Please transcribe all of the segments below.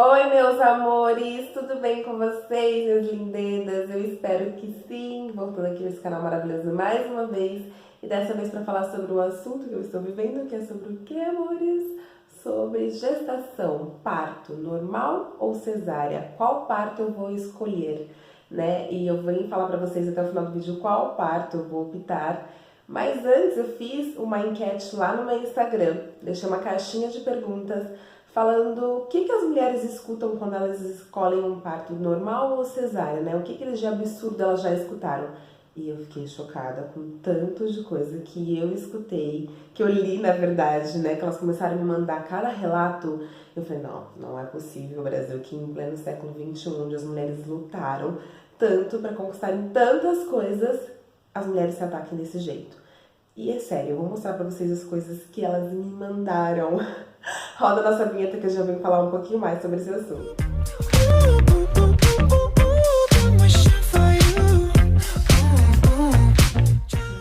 Oi, meus amores, tudo bem com vocês, minhas lindedas? Eu espero que sim. Voltando aqui nesse canal maravilhoso mais uma vez e dessa vez para falar sobre um assunto que eu estou vivendo, que é sobre o que, amores? Sobre gestação, parto, normal ou cesárea? Qual parto eu vou escolher, né? E eu vou falar para vocês até o final do vídeo qual parto eu vou optar. Mas antes eu fiz uma enquete lá no meu Instagram, deixei uma caixinha de perguntas falando o que as mulheres escutam quando elas escolhem um parto normal ou cesárea, né? O que eles de absurdo elas já escutaram. E eu fiquei chocada com tanto de coisa que eu escutei, que eu li na verdade, né? Que elas começaram a me mandar cada relato. Eu falei, não é possível, Brasil, que em pleno século XXI, onde as mulheres lutaram tanto para conquistarem tantas coisas, as mulheres se ataquem desse jeito. E é sério, eu vou mostrar pra vocês as coisas que elas me mandaram. Roda a nossa vinheta que eu já venho falar um pouquinho mais sobre esse assunto.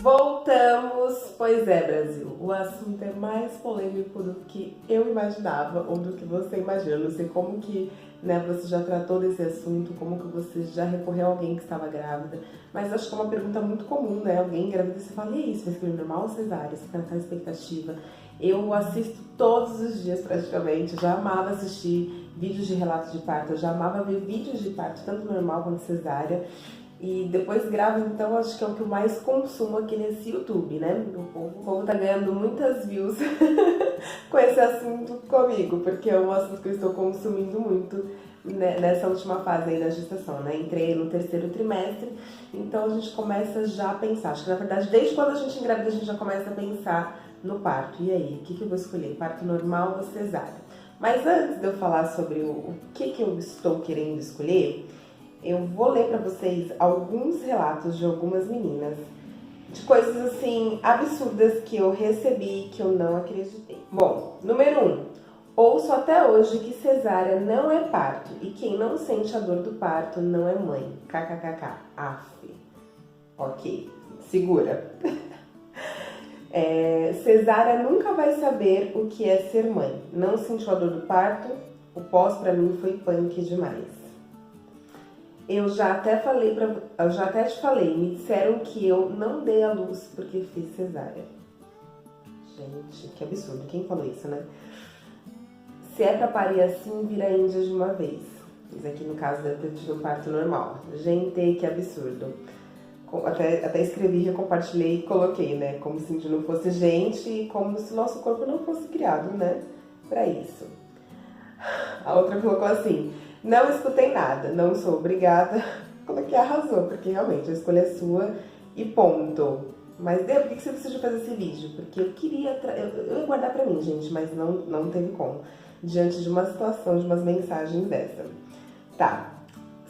Voltamos! Pois é, Brasil, o assunto é mais polêmico do que eu imaginava ou do que você imagina. Eu não sei como que, né, você já tratou desse assunto, como que você já recorreu a alguém que estava grávida, mas acho que é uma pergunta muito comum, né? Alguém grávida, você fala, e aí, você vai escolher normal ou cesárea? Você fica naquela expectativa. Eu assisto todos os dias praticamente, eu já amava assistir vídeos de relatos de parto, eu já amava ver vídeos de parto, tanto normal quanto cesárea. E depois grávida, então, acho que é o que eu mais consumo aqui nesse YouTube, né? O povo tá ganhando muitas views com esse assunto comigo, porque é um assunto que eu estou consumindo muito nessa última fase aí da gestação, né? Entrei no terceiro trimestre, então a gente começa já a pensar. Acho que, na verdade, desde quando a gente engravida, a gente já começa a pensar no parto. E aí, o que eu vou escolher? Parto normal ou cesárea? Mas antes de eu falar sobre o que eu estou querendo escolher, eu vou ler para vocês alguns relatos de algumas meninas, de coisas assim absurdas que eu recebi que eu não acreditei. Bom, número 1. Ouço até hoje que cesárea não é parto e quem não sente a dor do parto não é mãe. KKKK. Aff. Ok, segura. Cesárea nunca vai saber o que é ser mãe. Não sentiu a dor do parto? O pós pra mim foi punk demais. Eu já até te falei, me disseram que eu não dei a luz porque fiz cesárea. Gente, que absurdo, quem falou isso, né? Se é pra parir assim, vira índia de uma vez. Mas aqui no caso deve ter tido um parto normal. Gente, que absurdo. Até escrevi, recompartilhei e coloquei, né? Como se a gente não fosse gente e como se o nosso corpo não fosse criado, né? Pra isso. A outra colocou assim, não escutei nada, não sou obrigada. Coloquei arrasou, porque realmente a escolha é sua e ponto. Mas Dê, por que você decidiu fazer esse vídeo? Porque eu queria, eu ia guardar pra mim, gente, mas não teve como. Diante de uma situação, de umas mensagens dessa. Tá,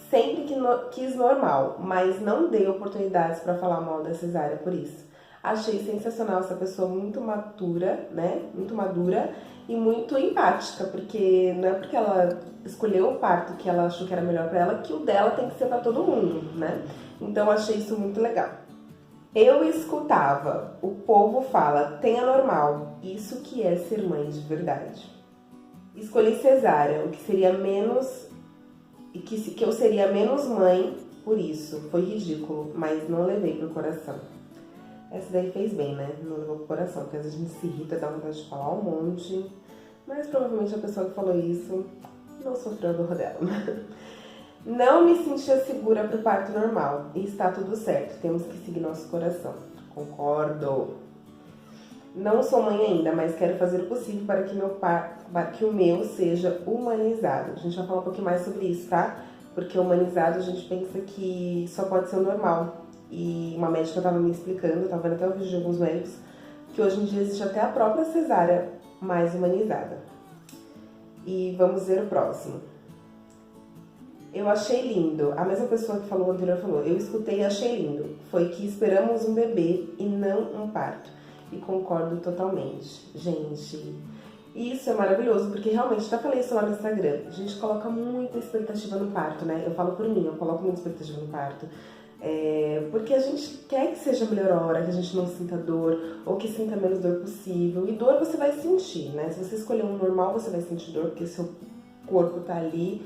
sempre quis normal, mas não dei oportunidades pra falar mal da cesárea por isso. Achei sensacional essa pessoa muito madura, né? Muito madura e muito empática, porque não é porque ela escolheu o parto que ela achou que era melhor pra ela que o dela tem que ser pra todo mundo, né? Então achei isso muito legal. Eu escutava, o povo fala, tenha normal, isso que é ser mãe de verdade. Escolhi cesárea, o que seria menos, que eu seria menos mãe por isso. Foi ridículo, mas não levei pro coração. Essa daí fez bem, né? Não levou pro coração, porque às vezes a gente se irrita, dá vontade de falar um monte. Mas provavelmente a pessoa que falou isso não sofreu a dor dela. Não me sentia segura pro parto normal. E está tudo certo, temos que seguir nosso coração. Concordo. Não sou mãe ainda, mas quero fazer o possível para que o meu seja humanizado. A gente vai falar um pouquinho mais sobre isso, tá? Porque humanizado a gente pensa que só pode ser o normal. E uma médica estava me explicando, eu tava vendo até o vídeo de alguns médicos, que hoje em dia existe até a própria cesárea mais humanizada. E vamos ver o próximo. Eu achei lindo. A mesma pessoa que falou anterior falou, eu escutei e achei lindo. Foi que esperamos um bebê e não um parto. E concordo totalmente. Gente, isso é maravilhoso, porque realmente, até falei isso lá no Instagram, a gente coloca muita expectativa no parto, né? Eu falo por mim, eu coloco muita expectativa no parto. Porque a gente quer que seja a melhor hora, que a gente não sinta dor, ou que sinta menos dor possível. E dor você vai sentir, né? Se você escolher um normal, você vai sentir dor, porque seu corpo tá ali,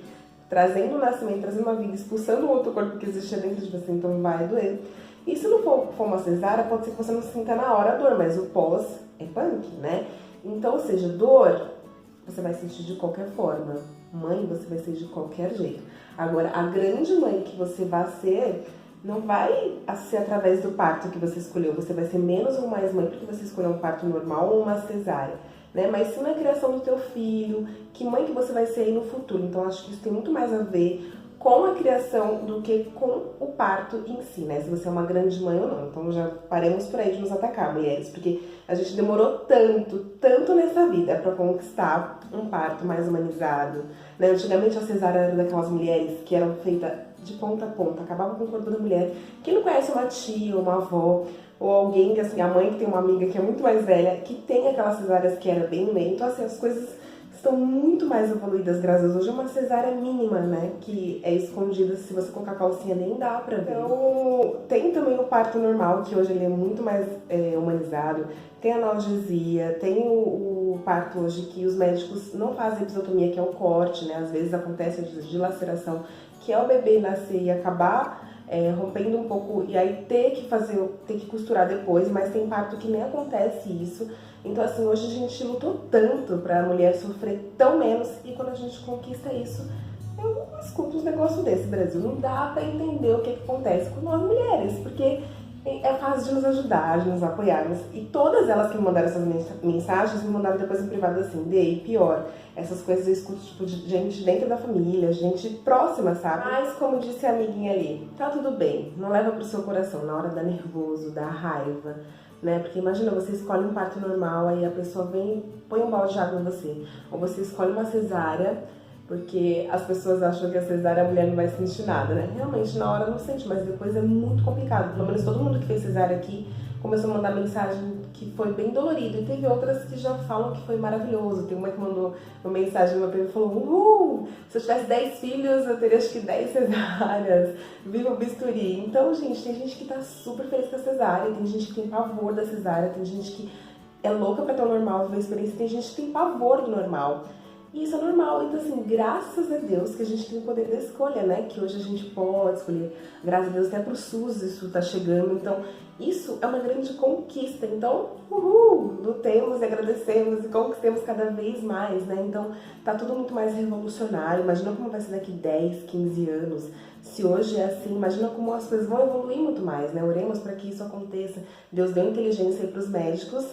trazendo o nascimento, trazendo uma vida, expulsando o outro corpo que existia dentro de você, então vai doer. E se não for uma cesárea, pode ser que você não sinta na hora a dor, mas o pós é punk, né? Então, ou seja, dor, você vai sentir de qualquer forma. Mãe, você vai ser de qualquer jeito. Agora, a grande mãe que você vai ser, não vai ser através do parto que você escolheu. Você vai ser menos ou mais mãe porque você escolheu um parto normal ou uma cesárea, né? Mas sim na criação do teu filho, que mãe que você vai ser aí no futuro. Então, acho que isso tem muito mais a ver com a criação do que com o parto em si, né? Se você é uma grande mãe ou não. Então já paremos por aí de nos atacar, mulheres, porque a gente demorou tanto nessa vida para conquistar um parto mais humanizado, né? Antigamente a cesárea era daquelas mulheres que eram feitas de ponta a ponta, acabava com o corpo da mulher. Quem não conhece uma tia, uma avó, ou alguém que, assim, a mãe que tem uma amiga que é muito mais velha, que tem aquelas cesáreas que era bem lento, então, assim, as coisas estão muito mais evoluídas, graças a Deus. Hoje é uma cesárea mínima, né, que é escondida, se você colocar calcinha nem dá pra ver. Então, tem também o parto normal, que hoje ele é muito mais humanizado, tem a analgesia, tem o parto hoje que os médicos não fazem episiotomia, que é o corte, né, às vezes acontece a dilaceração, que é o bebê nascer e acabar rompendo um pouco, e aí ter que costurar depois, mas tem parto que nem acontece isso. Então, assim, hoje a gente lutou tanto pra mulher sofrer tão menos, e quando a gente conquista isso, eu escuto uns negócios desse, Brasil. Não dá pra entender o que acontece com nós mulheres, porque é fácil de nos ajudar, de nos apoiarmos. E todas elas que me mandaram essas mensagens, me mandaram depois em privado assim, Dei, pior. Essas coisas eu escuto, tipo, de gente dentro da família, gente próxima, sabe? Mas, como disse a amiguinha ali, tá tudo bem, não leva pro seu coração na hora da nervoso, da raiva, né? Porque imagina, você escolhe um parto normal, aí a pessoa vem, põe um balde de água em você. Ou você escolhe uma cesárea, porque as pessoas acham que a cesárea a mulher não vai sentir nada, né? Realmente, na hora não sente, mas depois é muito complicado. Pelo menos todo mundo que fez cesárea aqui começou a mandar mensagem que foi bem dolorido. E teve outras que já falam que foi maravilhoso. Tem uma que mandou uma mensagem no meu primo e falou: se eu tivesse 10 filhos, eu teria acho que 10 cesáreas. Viva o bisturi. Então, gente, tem gente que tá super feliz com a cesárea, tem gente que tem pavor da cesárea, tem gente que é louca pra ter o normal, viver a experiência, tem gente que tem pavor do normal. E isso é normal, então assim, graças a Deus que a gente tem o poder da escolha, né? Que hoje a gente pode escolher, graças a Deus até pro SUS isso tá chegando, então isso é uma grande conquista, então, lutemos e agradecemos e conquistemos cada vez mais, né? Então tá tudo muito mais revolucionário, imagina como vai ser daqui 10, 15 anos, se hoje é assim, imagina como as coisas vão evoluir muito mais, né? Oremos para que isso aconteça, Deus deu inteligência aí pros médicos,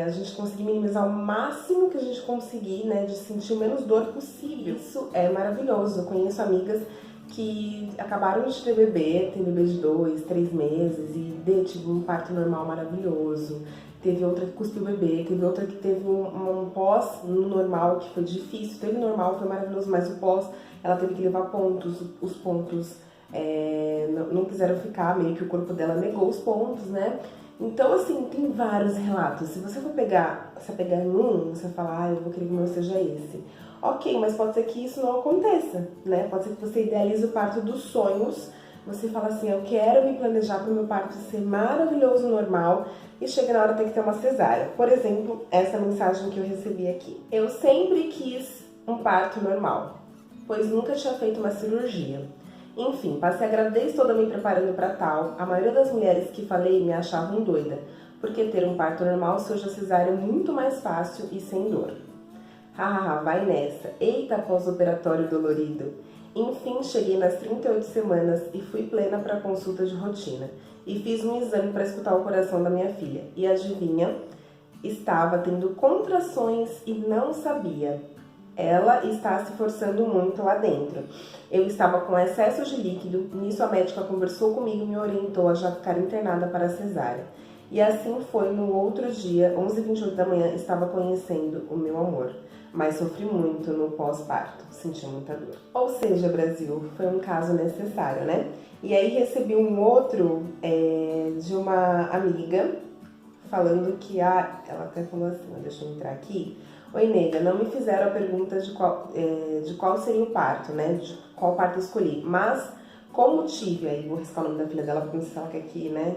a gente conseguir minimizar o máximo que a gente conseguir, né, de sentir o menos dor possível. Isso é maravilhoso. Eu conheço amigas que acabaram de ter bebê, tem bebê de 2, 3 meses e tive um parto normal maravilhoso. Teve outra que cuspiu o bebê, teve outra que teve um pós no normal que foi difícil. Teve normal, foi maravilhoso, mas o pós, ela teve que levar pontos, os pontos não quiseram ficar, meio que o corpo dela negou os pontos, né? Então, assim, tem vários relatos. Se você pegar em um, você falar, eu vou querer que o meu seja esse. Ok, mas pode ser que isso não aconteça, né? Pode ser que você idealize o parto dos sonhos. Você fala assim, eu quero me planejar para o meu parto ser maravilhoso, normal, e chega na hora tem que ter uma cesárea. Por exemplo, essa mensagem que eu recebi aqui. Eu sempre quis um parto normal, pois nunca tinha feito uma cirurgia. Enfim, passei a gravidez toda me preparando para tal. A maioria das mulheres que falei me achavam doida, porque ter um parto normal seja cesárea muito mais fácil e sem dor. Hahaha, vai nessa. Eita, pós-operatório dolorido. Enfim, cheguei nas 38 semanas e fui plena para a consulta de rotina. E fiz um exame para escutar o coração da minha filha. E adivinha? Estava tendo contrações e não sabia. Ela está se forçando muito lá dentro. Eu estava com excesso de líquido, nisso a médica conversou comigo e me orientou a já ficar internada para a cesárea. E assim foi no outro dia, 11h28 da manhã, estava conhecendo o meu amor. Mas sofri muito no pós-parto, senti muita dor. Ou seja, Brasil, foi um caso necessário, né? E aí recebi um outro de uma amiga, falando que, ela até falou assim, deixa eu entrar aqui. Oi, nega, não me fizeram a pergunta de qual seria o parto, né? De qual parto escolhi. Mas, como tive, aí vou riscar o nome da filha dela, porque não sei se ela quer aqui, né?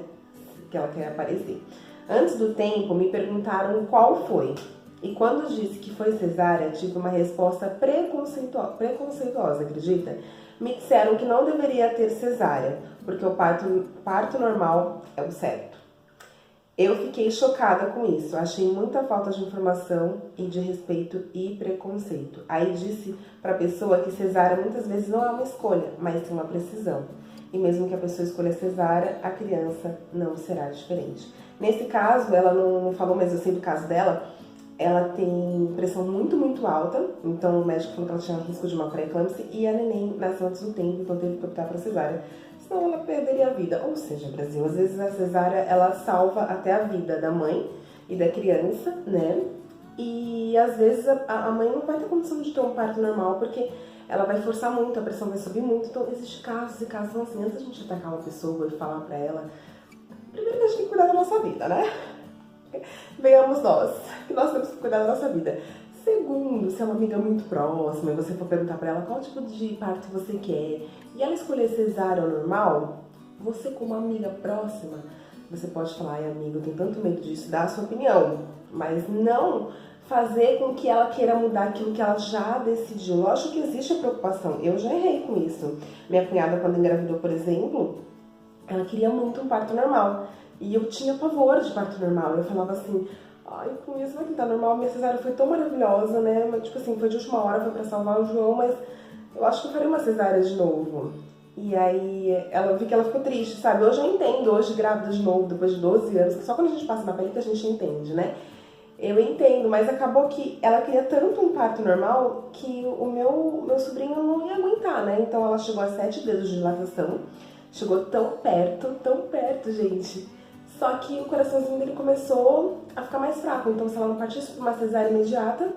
Que ela quer aparecer. Antes do tempo, me perguntaram qual foi. E quando disse que foi cesárea, tive uma resposta preconceituosa, acredita? Me disseram que não deveria ter cesárea, porque o parto normal é o certo. Eu fiquei chocada com isso, achei muita falta de informação e de respeito e preconceito. Aí disse para a pessoa que cesárea muitas vezes não é uma escolha, mas sim uma precisão. E mesmo que a pessoa escolha cesárea, a criança não será diferente. Nesse caso, ela não falou, mas eu sei do caso dela, ela tem pressão muito alta, então o médico falou que ela tinha risco de uma pré-eclâmpsia e a neném nasceu antes do tempo, então teve que optar para cesárea. Senão ela perderia a vida. Ou seja, Brasil, às vezes a cesárea ela salva até a vida da mãe e da criança, né? E às vezes a mãe não vai ter condição de ter um parto normal porque ela vai forçar muito, a pressão vai subir muito. Então existem casos e casos assim, antes da gente atacar uma pessoa e falar pra ela, primeiro que a gente tem que cuidar da nossa vida, né? Venhamos nós, que nós temos que cuidar da nossa vida. Segundo, se é uma amiga muito próxima e você for perguntar pra ela qual tipo de parto você quer e ela escolher cesárea ou normal, você como amiga próxima, você pode falar, ai amiga, eu tenho tanto medo disso, dar a sua opinião, mas não fazer com que ela queira mudar aquilo que ela já decidiu. Lógico que existe a preocupação, eu já errei com isso. Minha cunhada, quando engravidou, por exemplo, ela queria muito um parto normal e eu tinha pavor de parto normal. Eu falava assim, ai, com isso vai tentar normal, minha cesárea foi tão maravilhosa, né? Mas, tipo assim, foi de última hora, foi pra salvar o João, mas eu acho que eu faria uma cesárea de novo. E aí, ela vi que ela ficou triste, sabe? Hoje eu entendo, hoje grávida de novo, depois de 12 anos, que só quando a gente passa na pele que a gente entende, né? Eu entendo, mas acabou que ela queria tanto um parto normal que o meu sobrinho não ia aguentar, né? Então ela chegou a 7 dedos de dilatação, chegou tão perto, gente. Só que o coraçãozinho dele começou a ficar mais fraco, então se ela não partisse por uma cesárea imediata,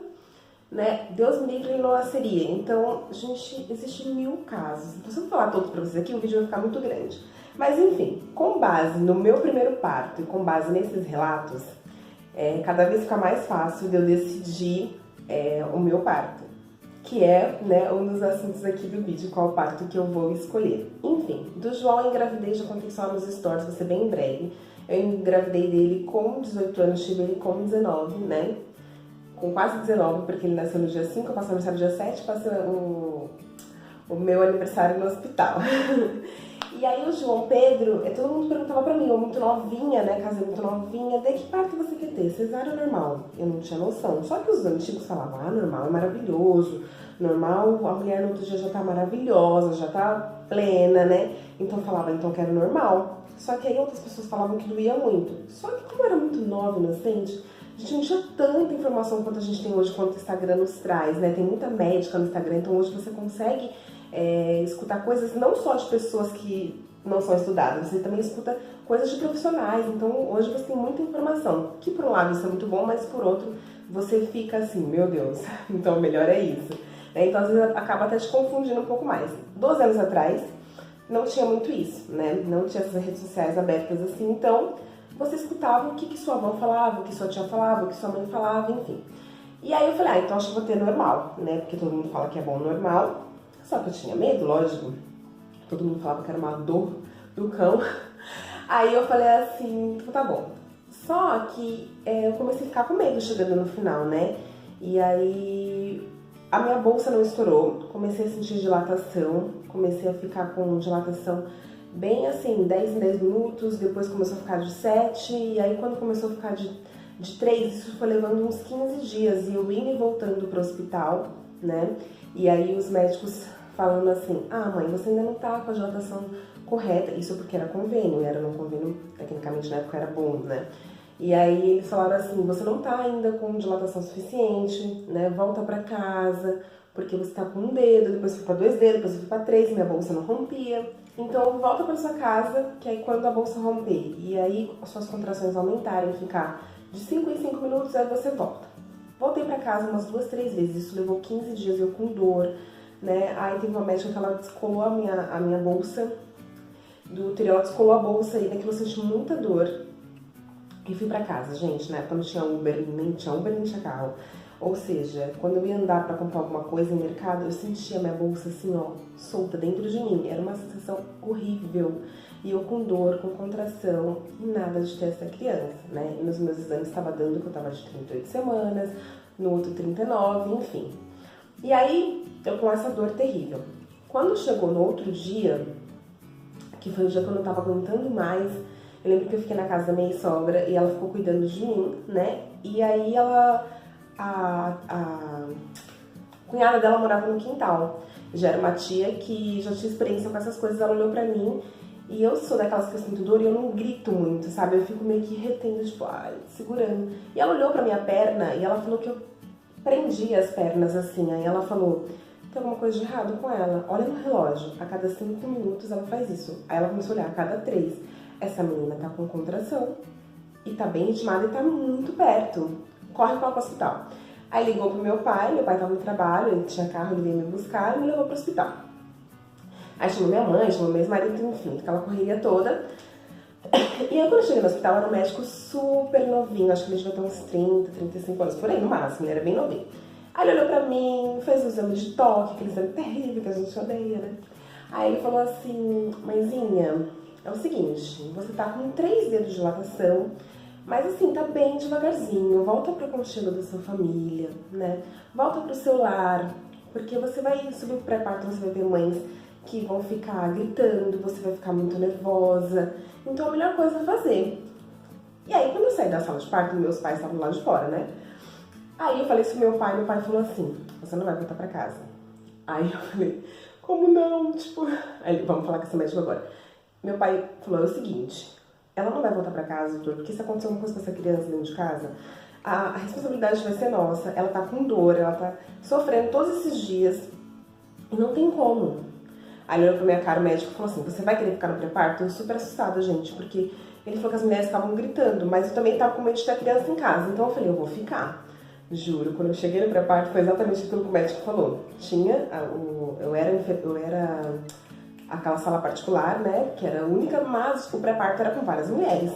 né, Deus me livre, ele não nasceria. Então, gente, existem 1000 casos. Então, se eu falar todos pra vocês aqui, o vídeo vai ficar muito grande. Mas, enfim, com base no meu primeiro parto e com base nesses relatos, cada vez fica mais fácil de eu decidir o meu parto, que é, né, um dos assuntos aqui do vídeo, qual parto que eu vou escolher. Enfim, do João eu engravidei, já contei só nos stories, vai ser bem breve. Eu engravidei dele com 18 anos, tive ele com 19, né? Com quase 19, porque ele nasceu no dia 5, eu passei o aniversário no dia 7, passei o meu aniversário no hospital. E aí o João Pedro, todo mundo perguntava pra mim, eu muito novinha, né, casei muito novinha, de que parto você quer ter, cesárea ou normal? Eu não tinha noção, só que os antigos falavam, ah, normal é maravilhoso, normal a mulher no outro dia já tá maravilhosa, já tá plena, né? Então eu falava, então eu quero normal. Só que aí outras pessoas falavam que doía muito. Só que como eu era muito nova, inocente, a gente não tinha tanta informação quanto a gente tem hoje, quanto o Instagram nos traz, né? Tem muita médica no Instagram, então hoje você consegue escutar coisas não só de pessoas que não são estudadas, você também escuta coisas de profissionais, então hoje você tem muita informação, que por um lado isso é muito bom, mas por outro você fica assim, meu Deus, então o melhor é isso. Então às vezes acaba até te confundindo um pouco mais. 12 anos atrás não tinha muito isso, né? Não tinha essas redes sociais abertas assim, então você escutava o que sua avó falava, o que sua tia falava, o que sua mãe falava, enfim. E aí eu falei, então acho que vou ter normal, né? Porque todo mundo fala que é bom normal. Só que eu tinha medo, lógico. Todo mundo falava que era uma dor do cão. Aí eu falei assim, tá bom. Só que eu comecei a ficar com medo chegando no final, né? E aí a minha bolsa não estourou. Comecei a sentir dilatação. Comecei a ficar com dilatação bem assim, 10 em 10 minutos. Depois começou a ficar de 7. E aí quando começou a ficar de 3, isso foi levando uns 15 dias. E eu indo e voltando pro hospital, né? E aí os médicos falando assim, ah mãe, você ainda não tá com a dilatação correta, isso porque era convênio, era num convênio, tecnicamente na época era bom, né? E aí eles falaram assim, você não tá ainda com dilatação suficiente, né? Volta pra casa, porque você tá com um dedo, depois foi pra 2 dedos, depois foi pra 3, minha bolsa não rompia. Então volta pra sua casa, que aí quando a bolsa romper, e aí as suas contrações aumentarem, ficar de 5 em 5 minutos, aí você volta. Voltei pra casa umas 2, 3 vezes, isso levou 15 dias, eu com dor, né? Aí teve uma médica que ela descolou a minha bolsa do útero, ela descolou a bolsa e daquilo eu senti muita dor. E fui pra casa, gente, né? Quando tinha Uber, nem tinha carro. Ou seja, quando eu ia andar para comprar alguma coisa no mercado, eu sentia minha bolsa assim, ó, solta dentro de mim. Era uma sensação horrível. E eu com dor, com contração, e nada de ter essa criança, né? E nos meus exames estava dando que eu estava de 38 semanas, no outro 39, enfim. E aí, eu com essa dor terrível. Quando chegou no outro dia, que foi o dia que eu não tava aguentando mais, eu lembro que eu fiquei na casa da minha sogra e ela ficou cuidando de mim, né? E aí a cunhada dela morava no quintal. Já era uma tia que já tinha experiência com essas coisas, ela olhou pra mim e eu sou daquelas que eu sinto dor e eu não grito muito, sabe? Eu fico meio que retendo, tipo, ai, segurando. E ela olhou pra minha perna e ela falou que eu prendia as pernas assim. Aí ela falou, tem alguma coisa de errado com ela? Olha no relógio, a cada 5 minutos ela faz isso. Aí ela começou a olhar, a cada 3. Essa menina tá com contração e tá bem ritmada e tá muito perto. Corre para o hospital. Aí ligou pro meu pai tava no trabalho, ele tinha carro, ele veio me buscar e me levou pro hospital. Aí chamou minha mãe, chamou meu ex-marido, enfim, aquela correria toda. E aí quando eu cheguei no hospital, era um médico super novinho, acho que ele devia ter uns 30, 35 anos, por aí no máximo, ele era bem novinho. Aí ele olhou pra mim, fez o exame de toque, aquele exame terrível que a gente odeia, né? Aí ele falou assim, mãezinha, é o seguinte, você tá com 3 dedos de dilatação, mas assim, tá bem devagarzinho, volta pro aconchego da sua família, né? Volta pro seu lar, porque você vai subir pro pré-parto, você vai ver mães que vão ficar gritando, você vai ficar muito nervosa. Então a melhor coisa é fazer. E aí, quando eu saí da sala de parto, meus pais estavam lá de fora, né? Aí eu falei isso pro meu pai falou assim, você não vai voltar pra casa. Aí eu falei, como não? Tipo, aí, vamos falar com essa médica agora. Meu pai falou, é o seguinte, ela não vai voltar pra casa, doutor, porque se acontecer alguma coisa com essa criança dentro de casa, a responsabilidade vai ser nossa. Ela tá com dor, ela tá sofrendo todos esses dias e não tem como. Aí ele olhou pra minha cara, o médico falou assim, você vai querer ficar no pré-parto? Eu super assustada, gente, porque ele falou que as mulheres estavam gritando, mas eu também tava com medo de ter a criança em casa. Então eu falei, eu vou ficar. Juro, quando eu cheguei no pré-parto foi exatamente aquilo que o médico falou. Eu era aquela sala particular, né, que era a única, mas o pré-parto era com várias mulheres.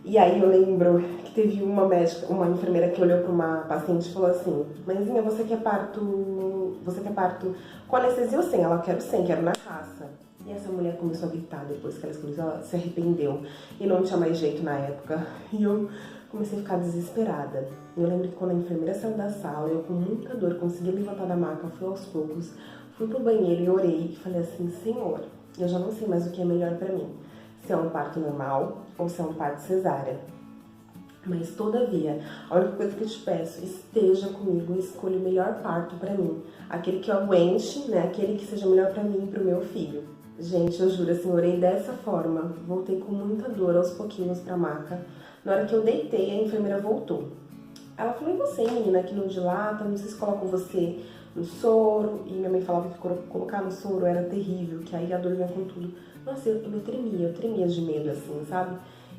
E aí eu lembro que teve uma médica, uma enfermeira que olhou para uma paciente e falou assim, mãezinha, você quer parto com anestesia ou sem? Ela, quero sem, quero na raça. E essa mulher começou a gritar depois que ela esclareceu, ela se arrependeu e não tinha mais jeito na época. E eu comecei a ficar desesperada. Eu lembro que quando a enfermeira saiu da sala, eu com muita dor consegui levantar da maca, fui aos poucos, fui pro banheiro e orei e falei assim, Senhor, eu já não sei mais o que é melhor pra mim. Se é um parto normal ou se é um parto cesárea. Mas, todavia, a única coisa que eu te peço, esteja comigo e escolha o melhor parto pra mim. Aquele que eu aguente, né? Aquele que seja melhor pra mim e pro meu filho. Gente, eu juro, assim, orei dessa forma. Voltei com muita dor aos pouquinhos pra maca. Na hora que eu deitei, a enfermeira voltou. Ela falou, e você, menina, que não dilata, não sei se colocam você no soro. E minha mãe falava que colocar no soro era terrível, que aí a dor vinha com tudo. Nossa, eu tremia de medo, assim, sabe?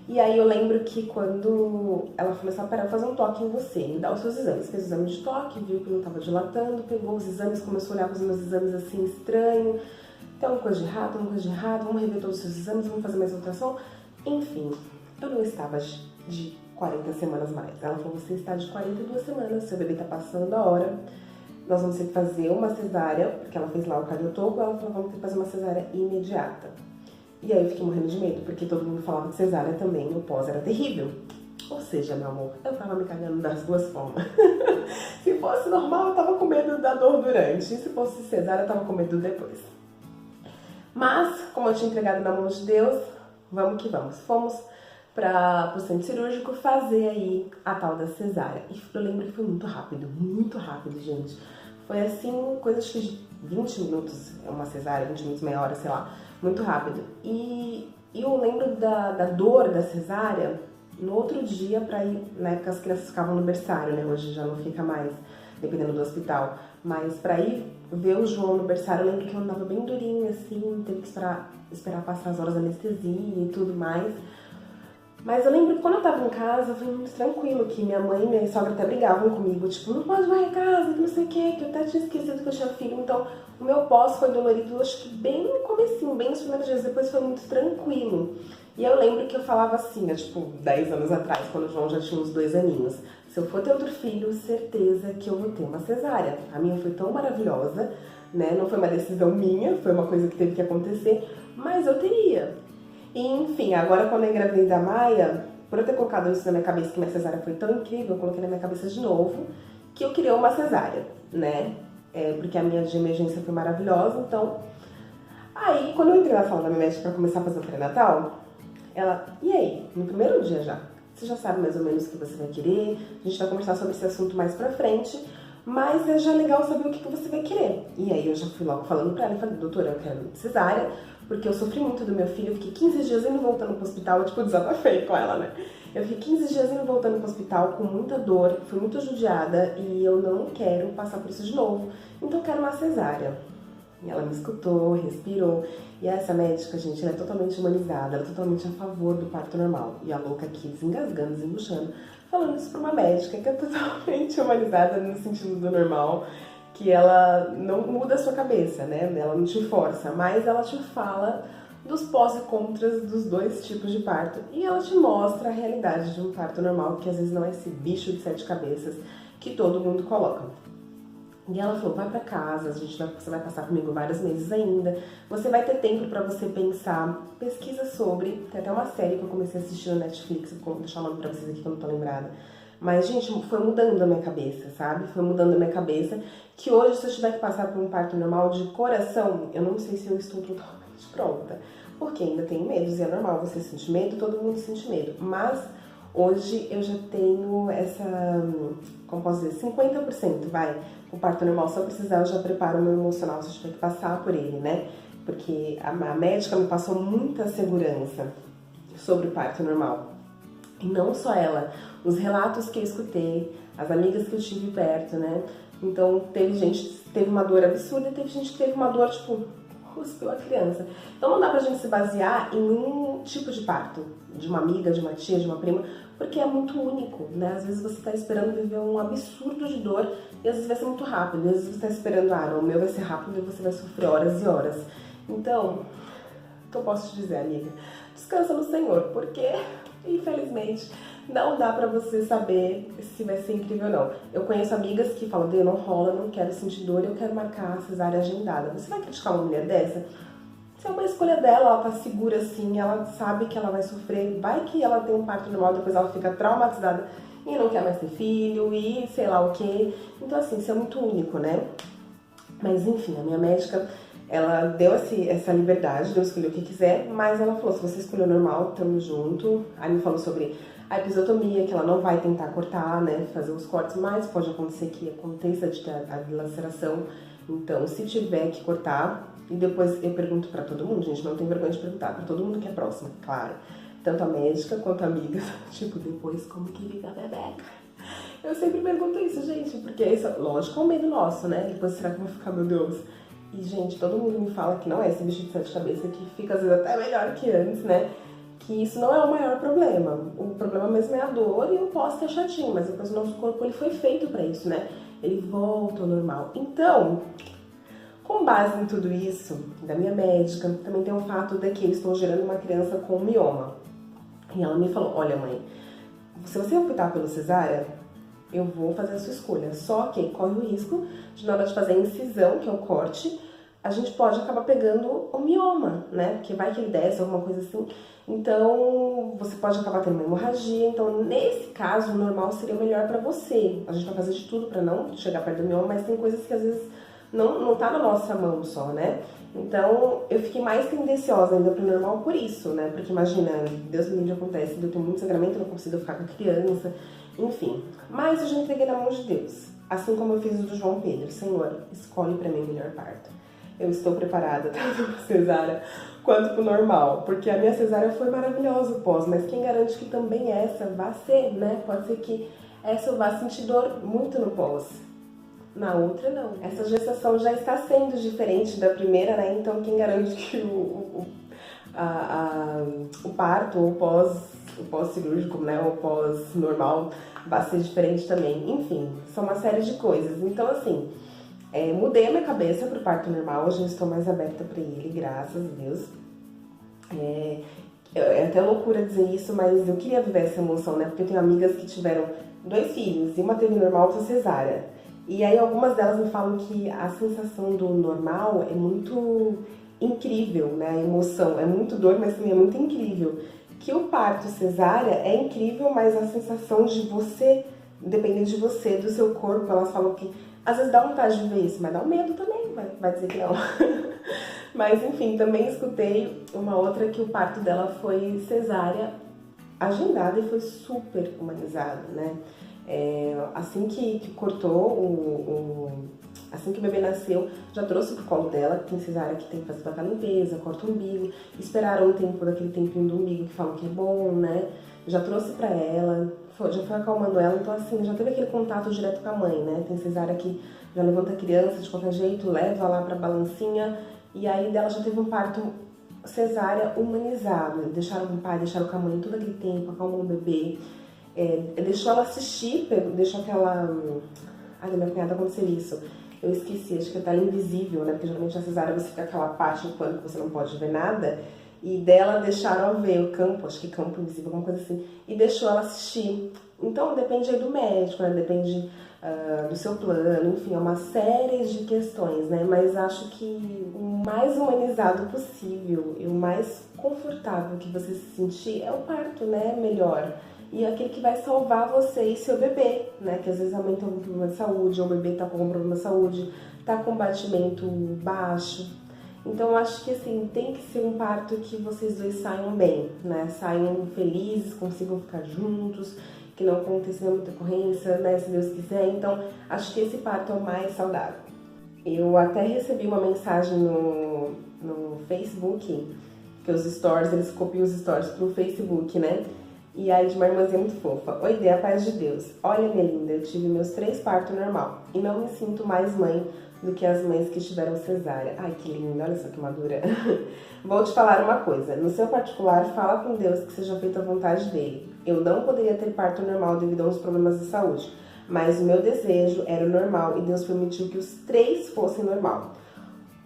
E aí eu lembro que quando ela falou assim, pera, eu vou fazer um toque em você, me dá os seus exames. Fez o exame de toque, viu que não tava dilatando, pegou os exames, começou a olhar para os meus exames assim, estranho. Tem alguma coisa de errado, vamos rever todos os seus exames, vamos fazer mais ultrassom. Enfim, eu não estava de 40 semanas mais. Ela falou, você está de 42 semanas, seu bebê tá passando da hora. Nós vamos ter que fazer uma cesárea, porque ela fez lá o cardiotoco, ela falou, vamos ter que fazer uma cesárea imediata. E aí eu fiquei morrendo de medo, porque todo mundo falava que cesárea também, o pós era terrível. Ou seja, meu amor, eu tava me cagando das duas formas. Se fosse normal, eu tava com medo da dor durante. E se fosse cesárea, eu tava com medo depois. Mas, como eu tinha entregado na mão de Deus, vamos que vamos. Fomos para o centro cirúrgico fazer aí a tal da cesárea. E eu lembro que foi muito rápido, gente. Foi assim, coisa de 20 minutos, uma cesárea, 20 minutos, meia hora, sei lá. Muito rápido. E eu lembro da dor da cesárea no outro dia pra ir, na época as crianças ficavam no berçário, né? Hoje já não fica mais, dependendo do hospital. Mas pra ir ver o João no berçário, eu lembro que eu andava bem durinha, assim, teve que esperar passar as horas da anestesia e tudo mais. Mas eu lembro que quando eu tava em casa, foi muito tranquilo, que minha mãe e minha sogra até brigavam comigo, tipo, não pode varrer a casa, que não sei o que eu até tinha esquecido que eu tinha filho. Então, o meu pós foi dolorido, acho que bem no comecinho, bem nos primeiros dias, depois foi muito tranquilo. E eu lembro que eu falava assim, tipo, 10 anos atrás, quando o João já tinha uns 2 aninhos, se eu for ter outro filho, certeza que eu vou ter uma cesárea. A minha foi tão maravilhosa, né? Não foi uma decisão minha, foi uma coisa que teve que acontecer, mas eu teria. E, enfim, agora quando eu engravidei da Maia, por eu ter colocado isso na minha cabeça, que minha cesárea foi tão incrível, eu coloquei na minha cabeça de novo que eu queria uma cesárea, né? Porque a minha de emergência foi maravilhosa, então... Aí, quando eu entrei na sala da minha médica pra começar a fazer o pré-natal, ela, e aí? No primeiro dia já? Você já sabe mais ou menos o que você vai querer, a gente vai conversar sobre esse assunto mais pra frente, mas é já legal saber o que você vai querer. E aí eu já fui logo falando pra ela, falei, doutora, eu quero cesárea, porque eu sofri muito do meu filho, eu fiquei 15 dias indo e voltando pro hospital, eu tipo desabafei com ela, né? Eu fiquei 15 dias indo e voltando pro hospital com muita dor, fui muito judiada e eu não quero passar por isso de novo, então eu quero uma cesárea. E ela me escutou, respirou. E essa médica, gente, ela é totalmente humanizada, ela é totalmente a favor do parto normal. E a louca aqui desengasgando, desembuchando, falando isso pra uma médica que é totalmente humanizada no sentido do normal, que ela não muda a sua cabeça, né? Ela não te força, mas ela te fala dos pós e contras dos dois tipos de parto. E ela te mostra a realidade de um parto normal, que às vezes não é esse bicho de 7 cabeças que todo mundo coloca. E ela falou, vai pra casa, você vai passar comigo vários meses ainda, você vai ter tempo pra você pensar, pesquisa sobre, tem até uma série que eu comecei a assistir no Netflix, vou deixar o nome pra vocês aqui que eu não tô lembrada. Mas, gente, foi mudando a minha cabeça, sabe? Foi mudando a minha cabeça, que hoje, se eu tiver que passar por um parto normal de coração, eu não sei se eu estou totalmente pronta. Porque ainda tenho medos, e é normal você sentir medo, todo mundo sente medo. Mas, hoje, eu já tenho essa, como posso dizer, 50%, vai. O parto normal, se eu precisar, eu já preparo o meu emocional, se eu tiver que passar por ele, né? Porque a médica me passou muita segurança sobre o parto normal. E não só ela, os relatos que eu escutei, as amigas que eu tive perto, né? Então, teve gente que teve uma dor absurda e teve gente que teve uma dor, tipo, cuspiu a criança. Então, não dá pra gente se basear em um tipo de parto, de uma amiga, de uma tia, de uma prima, porque é muito único, né? Às vezes você tá esperando viver um absurdo de dor e às vezes vai ser muito rápido. E às vezes você tá esperando, não, o meu vai ser rápido e você vai sofrer horas e horas. Então, o que eu posso te dizer, amiga? Descansa no Senhor, porque, infelizmente, não dá pra você saber se vai ser incrível ou não. Eu conheço amigas que falam, não rola, não quero sentir dor, eu quero marcar a cesárea agendada. Você vai criticar uma mulher dessa? Se é uma escolha dela, ela tá segura assim, ela sabe que ela vai sofrer, vai que ela tem um parto normal, depois ela fica traumatizada e não quer mais ter filho e sei lá o que. Então assim, isso é muito único, né? Mas enfim, a minha médica, ela deu essa liberdade de eu escolher o que quiser, mas ela falou, se você escolheu normal, tamo junto. Aí me falou sobre a episiotomia, que ela não vai tentar cortar, né, fazer os cortes, mas pode acontecer que aconteça de ter a dilaceração. Então, se tiver que cortar, e depois eu pergunto pra todo mundo, gente, não tem vergonha de perguntar, pra todo mundo que é próximo, claro. Tanto a médica quanto a amiga, tipo, depois como que fica a bebeca? Eu sempre pergunto isso, gente, porque isso, lógico, é um medo nosso, né? Depois será que eu vou ficar, meu Deus? E, gente, todo mundo me fala que não é esse bicho de 7 cabeças, que fica às vezes até melhor que antes, né? Que isso não é o maior problema. O problema mesmo é a dor e o pós que é chatinho, mas depois o nosso corpo ele foi feito pra isso, né? Ele volta ao normal. Então, com base em tudo isso, da minha médica, também tem o fato de que eles estão gerando uma criança com mioma. E ela me falou, olha mãe, se você optar pelo cesárea, eu vou fazer a sua escolha. Só que corre o risco de na hora de fazer a incisão, que é o corte, a gente pode acabar pegando o mioma, né? Porque vai que ele desce, alguma coisa assim. Então, você pode acabar tendo uma hemorragia. Então, nesse caso, o normal seria o melhor pra você. A gente vai fazer de tudo pra não chegar perto do mioma, mas tem coisas que às vezes não tá na nossa mão só, né? Então, eu fiquei mais tendenciosa ainda pro normal por isso, né? Porque imagina, Deus me livre, acontece, eu tenho muito sangramento, eu não consigo ficar com a criança, enfim. Mas eu já entreguei na mão de Deus. Assim como eu fiz o do João Pedro. Senhor, escolhe pra mim o melhor parto. Eu estou preparada, tanto para cesárea quanto para o normal, porque a minha cesárea foi maravilhosa o pós, mas quem garante que também essa vai ser, né? Pode ser que essa eu vá sentir dor muito no pós, na outra não. Essa gestação já está sendo diferente da primeira, né? Então quem garante que o parto ou o pós-cirúrgico, né? O pós-normal vai ser diferente também. Enfim, são uma série de coisas. Então assim, mudei a minha cabeça pro parto normal, hoje eu estou mais aberta para ele, graças a Deus. É até loucura dizer isso, mas eu queria viver essa emoção, né? Porque eu tenho amigas que tiveram 2 filhos, e uma teve normal e outra cesárea. E aí algumas delas me falam que a sensação do normal é muito incrível, né? A emoção é muito dor, mas também é muito incrível. Que o parto cesárea é incrível, mas a sensação de você, dependendo de você, do seu corpo, elas falam que às vezes dá vontade de ver isso, mas dá um medo também, vai dizer que não. Mas enfim, também escutei uma outra que o parto dela foi cesárea agendada e foi super humanizado, né? Assim que cortou assim que o bebê nasceu, já trouxe pro colo dela, que tem cesárea que tem que fazer toda a limpeza, corta o umbigo, esperaram um tempo daquele tempinho do umbigo que falam que é bom, né? Já trouxe pra ela, já foi acalmando ela, então assim, já teve aquele contato direto com a mãe, né? Tem cesárea que já levanta a criança de qualquer jeito, leva lá pra balancinha, e aí dela já teve um parto cesárea humanizado. Deixaram com o pai, deixaram com a mãe todo aquele tempo, acalmou o bebê. Deixou ela assistir, deixou aquela... Ai, da minha cunhada aconteceu isso. Eu esqueci, acho que é tela invisível, né? Porque geralmente na cesárea você fica aquela parte do pano que você não pode ver nada. E dela deixaram ela ver o campo, acho que campo invisível, alguma coisa assim. E deixou ela assistir. Então depende aí do médico, né? Depende do seu plano, enfim, é uma série de questões, né? Mas acho que o mais humanizado possível e o mais confortável que você se sentir é o parto, né? Melhor. E aquele que vai salvar você e seu bebê, né? Que às vezes a mãe tem algum problema de saúde, ou o bebê tá com algum problema de saúde, tá com batimento baixo. Então eu acho que assim, tem que ser um parto que vocês dois saiam bem, né? Saiam felizes, consigam ficar juntos, que não aconteça muita ocorrência, né? Se Deus quiser. Então acho que esse parto é o mais saudável. Eu até recebi uma mensagem no Facebook, que os stories, eles copiam os stories pro Facebook, né? E aí de uma irmãzinha muito fofa. Oi, Dê, a paz de Deus. Olha, minha linda, eu tive meus 3 partos normal e não me sinto mais mãe do que as mães que tiveram cesárea. Ai, que linda, olha só que madura. Vou te falar uma coisa. No seu particular, fala com Deus que seja feita a vontade dele. Eu não poderia ter parto normal devido a uns problemas de saúde, mas o meu desejo era o normal e Deus permitiu que os 3 fossem normal.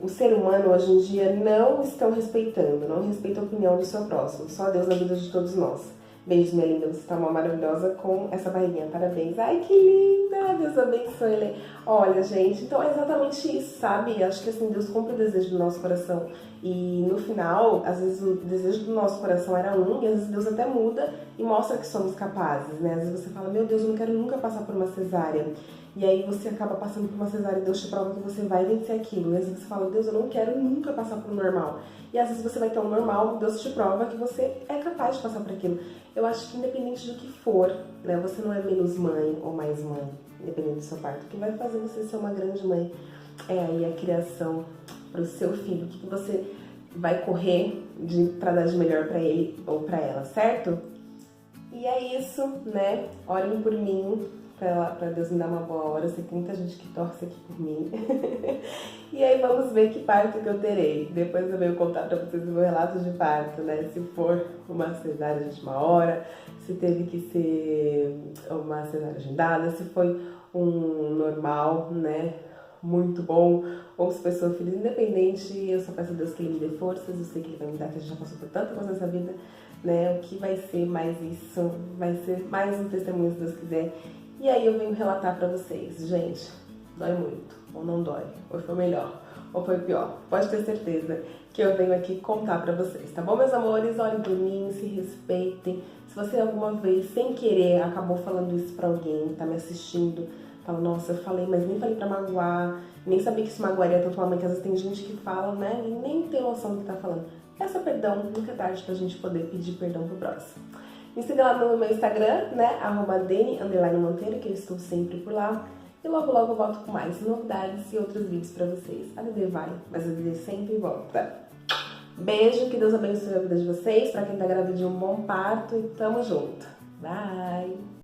O ser humano hoje em dia não estão respeitando, não respeita a opinião do seu próximo. Só Deus na vida de todos nós. Beijos, minha linda, você tá uma maravilhosa com essa barriguinha, parabéns. Ai, que linda, Deus abençoe, Lê. Olha, gente, então é exatamente isso, sabe? Acho que assim, Deus cumpre o desejo do nosso coração. E no final, às vezes o desejo do nosso coração era um, e às vezes Deus até muda e mostra que somos capazes, né? Às vezes você fala, meu Deus, eu não quero nunca passar por uma cesárea. E aí você acaba passando por uma cesárea e Deus te prova que você vai vencer aquilo. E às vezes você fala, Deus, eu não quero nunca passar por um normal. E às vezes você vai ter um normal, Deus te prova que você é capaz de passar por aquilo. Eu acho que independente do que for, né, você não é menos mãe ou mais mãe, independente do seu parto. O que vai fazer você ser uma grande mãe é aí a criação para o seu filho. O que você vai correr para dar de melhor para ele ou para ela, certo? E é isso, né? Orem por mim, para Deus me dar uma boa hora. Eu sei que tem muita gente que torce aqui por mim. E aí vamos ver que parto que eu terei. Depois eu venho contar para vocês o meu relato de parto, né? Se for uma cesárea de última hora, se teve que ser uma cesárea agendada, se foi um normal, né? Muito bom, ou se foi sofrido, independente, eu só peço a Deus que Ele me dê forças, eu sei que Ele vai me dar, que a gente já passou por tanta coisa nessa vida, né? O que vai ser mais isso, vai ser mais um testemunho, se Deus quiser. E aí eu venho relatar pra vocês, gente, dói muito, ou não dói, ou foi melhor, ou foi pior. Pode ter certeza que eu venho aqui contar pra vocês, tá bom, meus amores? Olhem por mim, se respeitem. Se você alguma vez, sem querer, acabou falando isso pra alguém, tá me assistindo, fala, nossa, eu falei, mas nem falei pra magoar, nem sabia que isso magoaria tanto a mãe, que às vezes tem gente que fala, né, e nem tem noção do que tá falando. Peça perdão, nunca é tarde pra gente poder pedir perdão pro próximo. Me siga lá no meu Instagram, né, @Deni_Monteiro, que eu estou sempre por lá. E logo logo eu volto com mais novidades e outros vídeos pra vocês. A Dede vai, mas a Dede sempre volta. Beijo, que Deus abençoe a vida de vocês. Pra quem tá grávida, um bom parto e tamo junto. Bye!